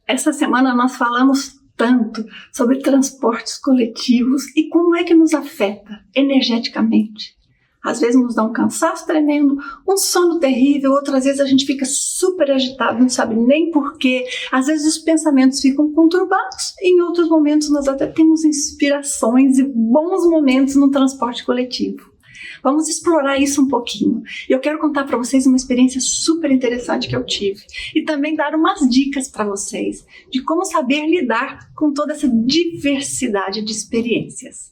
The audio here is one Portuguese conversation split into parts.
Essa semana nós falamos tanto sobre transportes coletivos e como é que nos afeta energeticamente. Às vezes nos dá um cansaço tremendo, um sono terrível, outras vezes a gente fica super agitado, não sabe nem porquê. Às vezes os pensamentos ficam conturbados, e em outros momentos nós até temos inspirações e bons momentos no transporte coletivo. Vamos explorar isso um pouquinho. Eu quero contar para vocês uma experiência super interessante que eu tive e também dar umas dicas para vocês de como saber lidar com toda essa diversidade de experiências.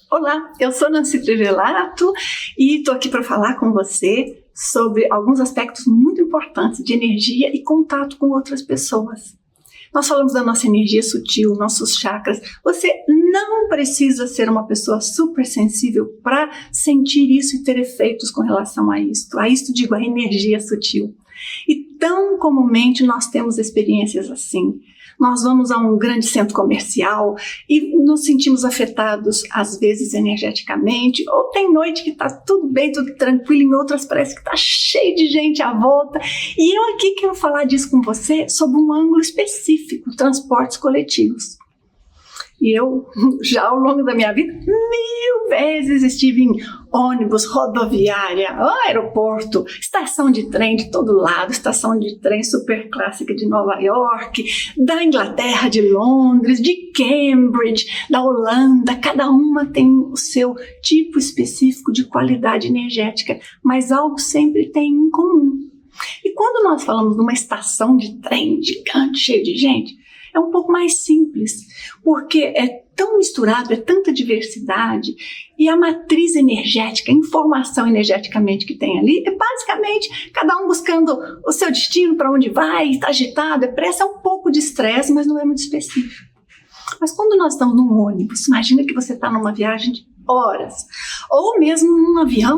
Olá, eu sou Nancy Trivelato e estou aqui para falar com você sobre alguns aspectos muito importantes de energia e contato com outras pessoas. Nós falamos da nossa energia sutil, nossos chakras. Você não precisa ser uma pessoa super sensível para sentir isso e ter efeitos com relação a isto. A isto digo, a energia sutil. E tão comumente nós temos experiências assim. Nós vamos a um grande centro comercial e nos sentimos afetados, às vezes energeticamente, ou tem noite que está tudo bem, tudo tranquilo, em outras parece que está cheio de gente à volta. E eu aqui quero falar disso com você sob um ângulo específico, transportes coletivos. E eu, já ao longo da minha vida, 1000 vezes estive em ônibus, rodoviária, aeroporto, estação de trem de todo lado, estação de trem super clássica de Nova York, da Inglaterra, de Londres, de Cambridge, da Holanda. Cada uma tem o seu tipo específico de qualidade energética, mas algo sempre tem em comum. E quando nós falamos de uma estação de trem gigante, cheia de gente, é um pouco mais simples, porque é tão misturado, é tanta diversidade, e a matriz energética, a informação energeticamente que tem ali, é basicamente cada um buscando o seu destino, para onde vai, está agitado, é pressa, é um pouco de estresse, mas não é muito específico. Mas quando nós estamos num ônibus, imagina que você está numa viagem de horas, ou mesmo num avião,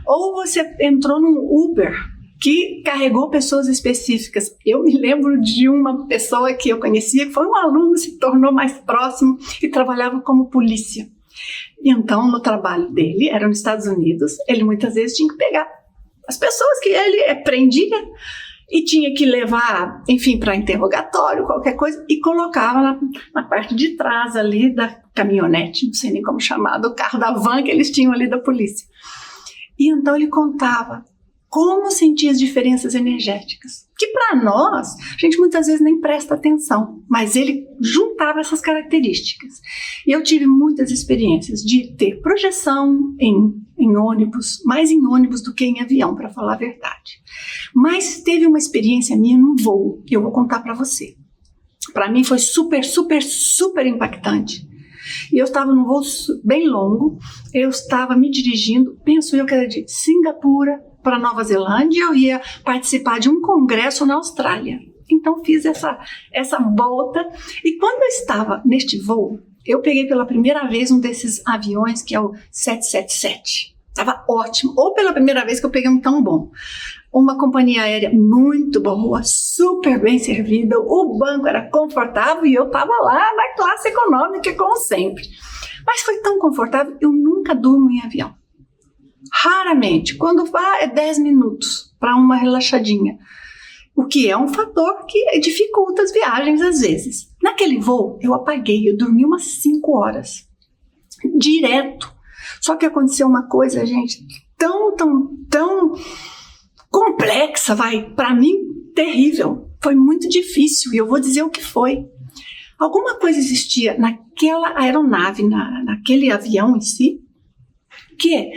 ou você entrou num Uber, que carregou pessoas específicas. Eu me lembro de uma pessoa que eu conhecia, que foi um aluno, se tornou mais próximo e trabalhava como polícia. E então, no trabalho dele, era nos Estados Unidos, ele muitas vezes tinha que pegar as pessoas que ele prendia e tinha que levar, enfim, para interrogatório, qualquer coisa, e colocava na parte de trás ali da caminhonete, não sei nem como chamar, do carro, da van que eles tinham ali da polícia. E então ele contava como sentir as diferenças energéticas, que para nós, a gente muitas vezes nem presta atenção, mas ele juntava essas características. E eu tive muitas experiências de ter projeção em ônibus, mais em ônibus do que em avião, para falar a verdade. Mas teve uma experiência minha num voo, que eu vou contar para você. Para mim foi super, super, super impactante. E eu estava num voo bem longo, eu estava me dirigindo, penso eu que era de Singapura para Nova Zelândia, eu ia participar de um congresso na Austrália. Então fiz essa volta, e quando eu estava neste voo, eu peguei pela primeira vez um desses aviões que é o 777. Estava ótimo, ou pela primeira vez que eu peguei um tão bom. Uma companhia aérea muito boa, super bem servida, o banco era confortável e eu estava lá na classe econômica, como sempre. Mas foi tão confortável, eu nunca durmo em avião. Raramente, quando vá é 10 minutos para uma relaxadinha, o que é um fator que dificulta as viagens às vezes. Naquele voo eu apaguei, eu dormi umas 5 horas, direto. Só que aconteceu uma coisa, gente, tão complexa, para mim, terrível. Foi muito difícil, e eu vou dizer o que foi. Alguma coisa existia naquela aeronave, naquele avião em si, que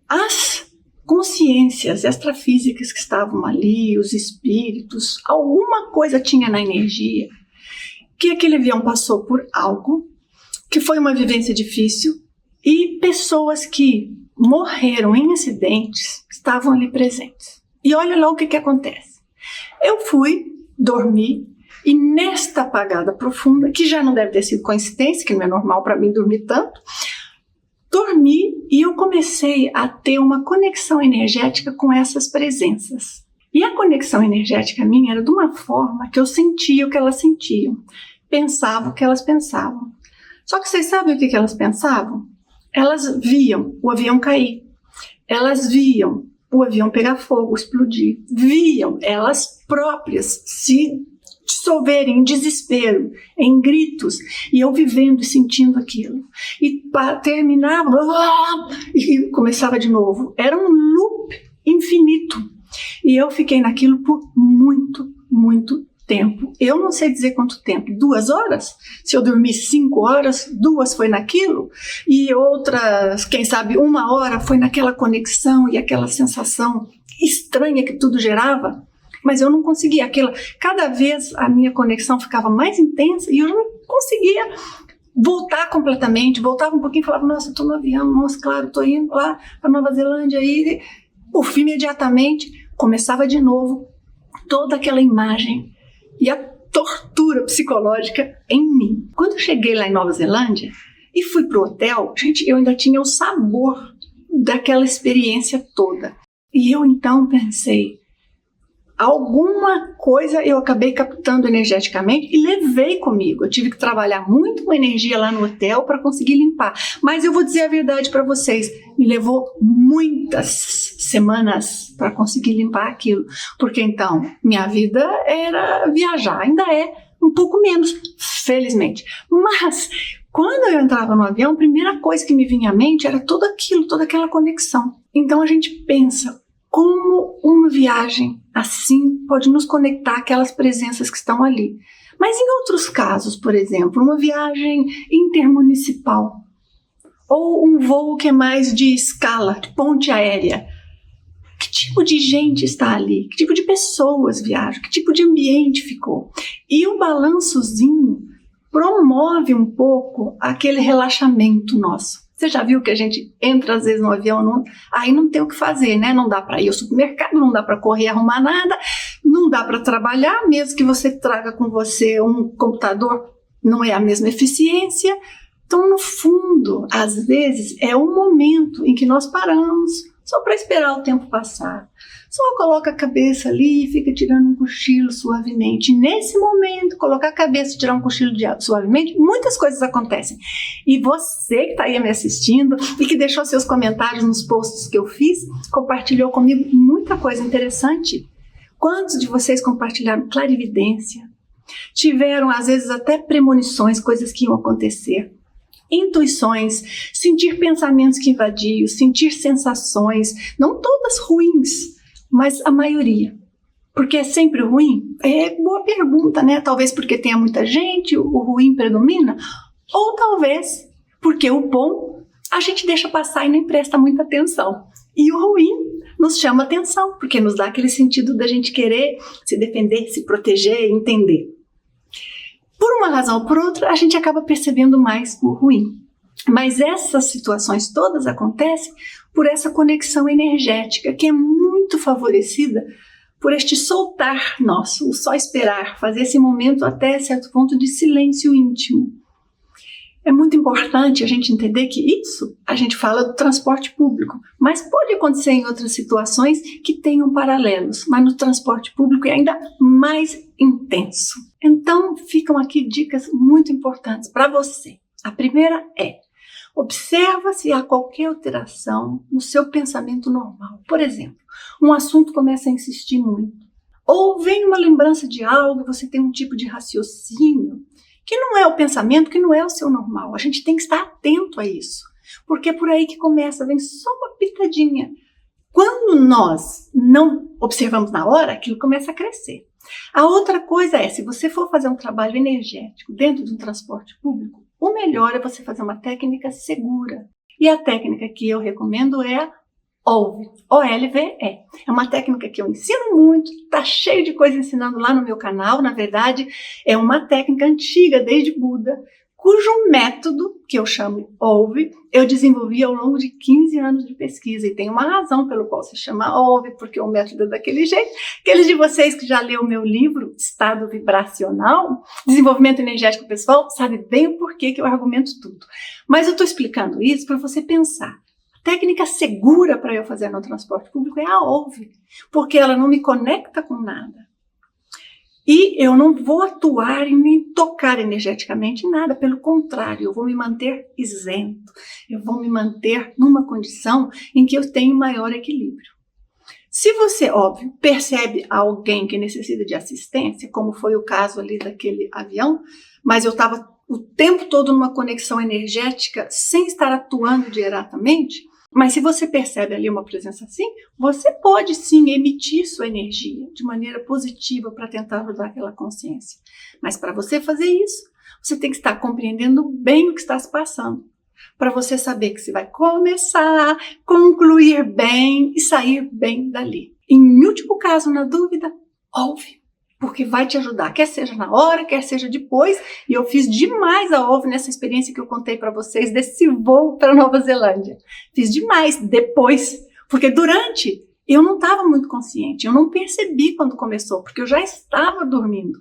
as consciências extrafísicas que estavam ali, os espíritos, alguma coisa tinha na energia, que aquele avião passou por algo, que foi uma vivência difícil, e pessoas que morreram em acidentes estavam ali presentes. E olha lá o que acontece. Eu fui dormir, e nesta apagada profunda, que já não deve ter sido coincidência, que não é normal para mim dormir tanto, dormi e eu comecei a ter uma conexão energética com essas presenças. E a conexão energética minha era de uma forma que eu sentia o que elas sentiam, pensava o que elas pensavam. Só que vocês sabem o que elas pensavam? Elas viam o avião cair, elas viam o avião pegar fogo, explodir, viam elas próprias se dissolverem em desespero, em gritos, e eu vivendo e sentindo aquilo. E terminava e começava de novo. Era um loop infinito. E eu fiquei naquilo por muito, muito tempo. Eu não sei dizer quanto tempo, 2 horas? Se eu dormi 5 horas, 2 foi naquilo, e outras, quem sabe 1 hora foi naquela conexão e aquela sensação estranha que tudo gerava. Mas eu não conseguia, cada vez a minha conexão ficava mais intensa e eu não conseguia voltar completamente, voltava um pouquinho e falava, nossa, eu estou no avião, nossa, claro, estou indo lá para Nova Zelândia, e por fim, imediatamente, começava de novo toda aquela imagem e a tortura psicológica em mim. Quando eu cheguei lá em Nova Zelândia e fui para o hotel, gente, eu ainda tinha o sabor daquela experiência toda. E eu então pensei, alguma coisa eu acabei captando energeticamente e levei comigo. Eu tive que trabalhar muito com energia lá no hotel para conseguir limpar. Mas eu vou dizer a verdade para vocês, me levou muitas semanas para conseguir limpar aquilo. Porque então, minha vida era viajar, ainda é um pouco menos, felizmente. Mas quando eu entrava no avião, a primeira coisa que me vinha à mente era tudo aquilo, toda aquela conexão. Então a gente pensa, como uma viagem assim pode nos conectar àquelas presenças que estão ali. Mas em outros casos, por exemplo, uma viagem intermunicipal ou um voo que é mais de escala, de ponte aérea, que tipo de gente está ali? Que tipo de pessoas viajam? Que tipo de ambiente ficou? E o balançozinho promove um pouco aquele relaxamento nosso. Você já viu que a gente entra às vezes no avião, aí não tem o que fazer, né? Não dá para ir ao supermercado, não dá para correr arrumar nada, não dá para trabalhar, mesmo que você traga com você um computador, não é a mesma eficiência. Então, no fundo, às vezes é um momento em que nós paramos só para esperar o tempo passar. Só coloca a cabeça ali e fica tirando um cochilo suavemente. E nesse momento, colocar a cabeça e tirar um cochilo suavemente, muitas coisas acontecem. E você que está aí me assistindo e que deixou seus comentários nos posts que eu fiz, compartilhou comigo muita coisa interessante. Quantos de vocês compartilharam clarividência? Tiveram, às vezes, até premonições, coisas que iam acontecer. Intuições, sentir pensamentos que invadiam, sentir sensações, não todas ruins, mas a maioria. Porque é sempre ruim? É boa pergunta, né? Talvez porque tenha muita gente, o ruim predomina, ou talvez porque o bom a gente deixa passar e nem presta muita atenção. E o ruim nos chama atenção, porque nos dá aquele sentido da gente querer se defender, se proteger, entender. Por uma razão ou por outra, a gente acaba percebendo mais o ruim. Mas essas situações todas acontecem por essa conexão energética, que é muito favorecida por este soltar nosso, o só esperar, fazer esse momento até certo ponto de silêncio íntimo. É muito importante a gente entender que isso, a gente fala do transporte público, mas pode acontecer em outras situações que tenham paralelos, mas no transporte público é ainda mais intenso. Então, ficam aqui dicas muito importantes para você. A primeira é, observa se há qualquer alteração no seu pensamento normal. Por exemplo, um assunto começa a insistir muito, ou vem uma lembrança de algo e você tem um tipo de raciocínio que não é o pensamento, que não é o seu normal. A gente tem que estar atento a isso, porque é por aí que começa, vem só uma pitadinha. Quando nós não observamos na hora, aquilo começa a crescer. A outra coisa é, se você for fazer um trabalho energético dentro de um transporte público, o melhor é você fazer uma técnica segura. E a técnica que eu recomendo é a OLVE, O-L-V-E. É uma técnica que eu ensino muito, tá cheio de coisa ensinando lá no meu canal. Na verdade, é uma técnica antiga, desde Buda, cujo método, que eu chamo OLVE, eu desenvolvi ao longo de 15 anos de pesquisa. E tem uma razão pelo qual se chama OLVE, porque o método é daquele jeito. Aqueles de vocês que já leu o meu livro, Estado Vibracional, Desenvolvimento Energético Pessoal, sabe bem o porquê que eu argumento tudo. Mas eu estou explicando isso para você pensar. A técnica segura para eu fazer no transporte público é a OLVE, porque ela não me conecta com nada. E eu não vou atuar e nem tocar energeticamente em nada, pelo contrário, eu vou me manter isento, eu vou me manter numa condição em que eu tenho maior equilíbrio. Se você, óbvio, percebe alguém que necessita de assistência, como foi o caso ali daquele avião, mas eu estava o tempo todo numa conexão energética sem estar atuando diretamente, mas se você percebe ali uma presença assim, você pode sim emitir sua energia de maneira positiva para tentar ajudar aquela consciência. Mas para você fazer isso, você tem que estar compreendendo bem o que está se passando, para você saber que você vai começar, concluir bem e sair bem dali. Em último caso, na dúvida, ouve, porque vai te ajudar, quer seja na hora, quer seja depois. E eu fiz demais a ouve nessa experiência que eu contei para vocês desse voo para Nova Zelândia. Fiz demais depois, porque durante eu não estava muito consciente, eu não percebi quando começou, porque eu já estava dormindo.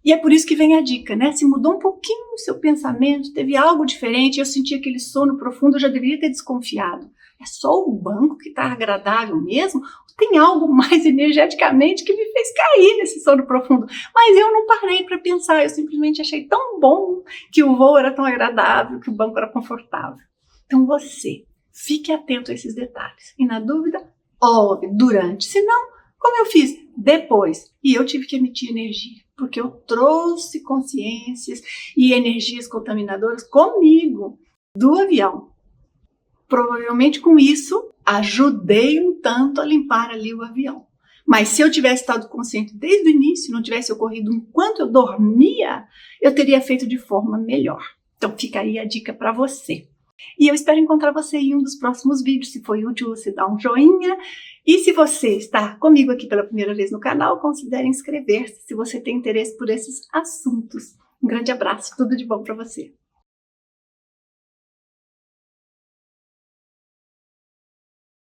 E é por isso que vem a dica, né? Se mudou um pouquinho o seu pensamento, teve algo diferente, eu senti aquele sono profundo, eu já deveria ter desconfiado. É só o banco que está agradável mesmo? Ou tem algo mais energeticamente que me fez cair nesse sono profundo? Mas eu não parei para pensar, eu simplesmente achei tão bom que o voo era tão agradável, que o banco era confortável. Então você, fique atento a esses detalhes. E na dúvida, ouve durante. Se não, como eu fiz? Depois. E eu tive que emitir energia, porque eu trouxe consciências e energias contaminadoras comigo do avião. Provavelmente com isso, ajudei um tanto a limpar ali o avião. Mas se eu tivesse estado consciente desde o início, não tivesse ocorrido enquanto eu dormia, eu teria feito de forma melhor. Então fica aí a dica para você. E eu espero encontrar você em um dos próximos vídeos. Se foi útil, você dá um joinha. E se você está comigo aqui pela primeira vez no canal, considere inscrever-se se você tem interesse por esses assuntos. Um grande abraço, tudo de bom para você.